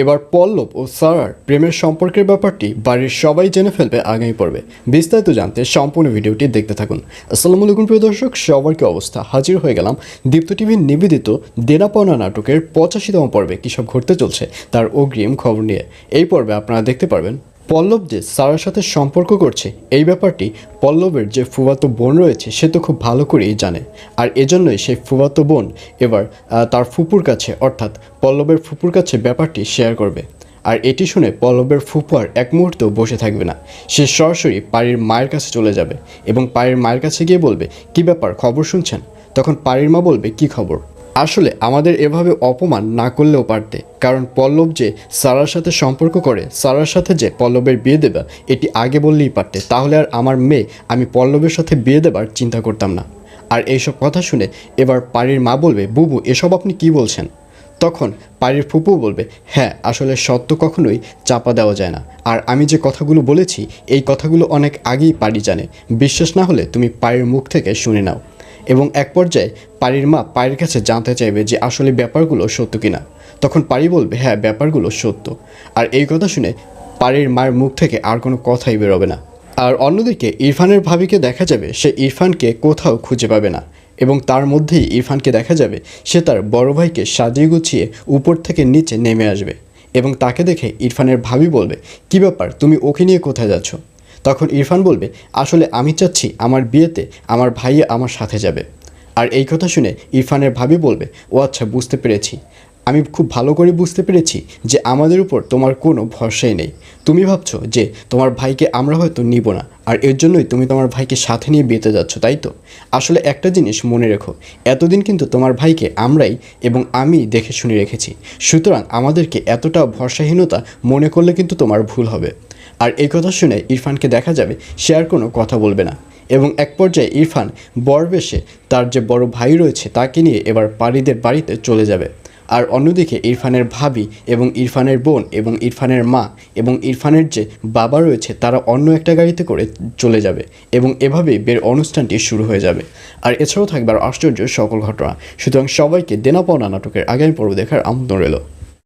এবার পল্লব ও সারার প্রেমের সম্পর্কের ব্যাপারটি বাড়ির সবাই জেনে ফেলবে আগামী পর্বে। বিস্তারিত জানতে সম্পূর্ণ ভিডিওটি দেখতে থাকুন। আসসালামু আলাইকুম প্রিয় দর্শক, সবার কি অবস্থা? হাজির হয়ে গেলাম দীপ্ত টিভির নিবেদিত দেনা পাওনা নাটকের 85তম পর্বে কী সব ঘটতে চলছে তার অগ্রিম খবর নিয়ে। এই পর্বে আপনারা দেখতে পারবেন পল্লব যে সারার সাথে সম্পর্ক করছে এই ব্যাপারটি পল্লবের যে ফুফাতো বোন রয়েছে সে তো খুব ভালো করেই জানে, আর এজন্যই সেই ফুফাতো বোন এবার তার ফুপুর কাছে অর্থাৎ পল্লবের ফুপুর কাছে ব্যাপারটি শেয়ার করবে। আর এটি শুনে পল্লবের ফুপু আর এক মুহূর্তেও বসে থাকবে না, সে সরাসরি পাড়ির মায়ের কাছে চলে যাবে এবং পাড়ির মায়ের কাছে গিয়ে বলবে, কী ব্যাপার, খবর শুনছেন? তখন পাড়ির মা বলবে, কী খবর? আসলে আমাদের এভাবে অপমান না করলেও পারতে, কারণ পল্লব যে সারার সাথে সম্পর্ক করে, সারার সাথে যে পল্লবের বিয়ে দেবে এটি আগে বললেই পারতে, তাহলে আর আমার মেয়ে আমি পল্লবের সাথে বিয়ে দেবার চিন্তা করতাম না। আর এইসব কথা শুনে এবার পাড়ির মা বলবে, বুবু এসব আপনি কি বলছেন? তখন পাড়ির ফুপু বলবে, হ্যাঁ আসলে সত্য কখনোই চাপা দেওয়া যায় না, আর আমি যে কথাগুলো বলেছি এই কথাগুলো অনেক আগেই পাড়ি জানে, বিশ্বাস না হলে তুমি পাড়ির মুখ থেকে শুনে নাও। এবং এক পর্যায়ে পাড়ির মা পাড়ির কাছে জানতে চাইবে যে আসলে ব্যাপারগুলো সত্য কিনা। তখন পাড়ি বলবে, হ্যাঁ ব্যাপারগুলো সত্য। আর এই কথা শুনে পাড়ির মায়ের মুখ থেকে আর কোনো কথাই বেরোবে না। আর অন্যদিকে ইরফানের ভাবিকে দেখা যাবে সে ইরফানকে কোথাও খুঁজে পাবে না, এবং তার মধ্যেই ইরফানকে দেখা যাবে সে তার বড় ভাইকে সাজিয়ে গুছিয়ে উপর থেকে নিচে নেমে আসবে, এবং তাকে দেখে ইরফানের ভাবি বলবে, কী ব্যাপার, তুমি ওকে নিয়ে কোথায় যাচ্ছ? তখন ইরফান বলবে, আসলে আমি চাচ্ছি আমার বিয়েতে আমার ভাইয়া আমার সাথে যাবে। আর এই কথা শুনে ইরফানের ভাবি বলবে, ও আচ্ছা বুঝতে পেরেছি, আমি খুব ভালো করে বুঝতে পেরেছি যে আমাদের উপর তোমার কোনো ভরসাই নেই। তুমি ভাবছো যে তোমার ভাইকে আমরা হয়তো নিব না, আর এর জন্যই তুমি তোমার ভাইকে সাথে নিয়ে বিয়েতে যাচ্ছ, তাই তো? আসলে একটা জিনিস মনে রেখো, এতদিন কিন্তু তোমার ভাইকে আমরাই এবং আমি দেখে শুনে রেখেছি, সুতরাং আমাদেরকে এতটা ভরসাহীনতা মনে করলে কিন্তু তোমার ভুল হবে। আর এই কথা শুনে ইরফানকে দেখা যাবে সে আর কোনো কথা বলবে না, এবং এক পর্যায়ে ইরফান বরবেশে তার যে বড় ভাই রয়েছে তাকে নিয়ে এবার পাড়িদের বাড়িতে চলে যাবে। আর অন্যদিকে ইরফানের ভাবি এবং ইরফানের বোন এবং ইরফানের মা এবং ইরফানের যে বাবা রয়েছে তারা অন্য একটা গাড়িতে করে চলে যাবে, এবং এভাবেই বের অনুষ্ঠানটি শুরু হয়ে যাবে। আর এছাড়াও থাকবে আর আশ্চর্য সকল ঘটনা। সুতরাং সবাইকে দেনা পাওনা নাটকের আগামী পর্ব দেখার আমন্ত্রণ রইল।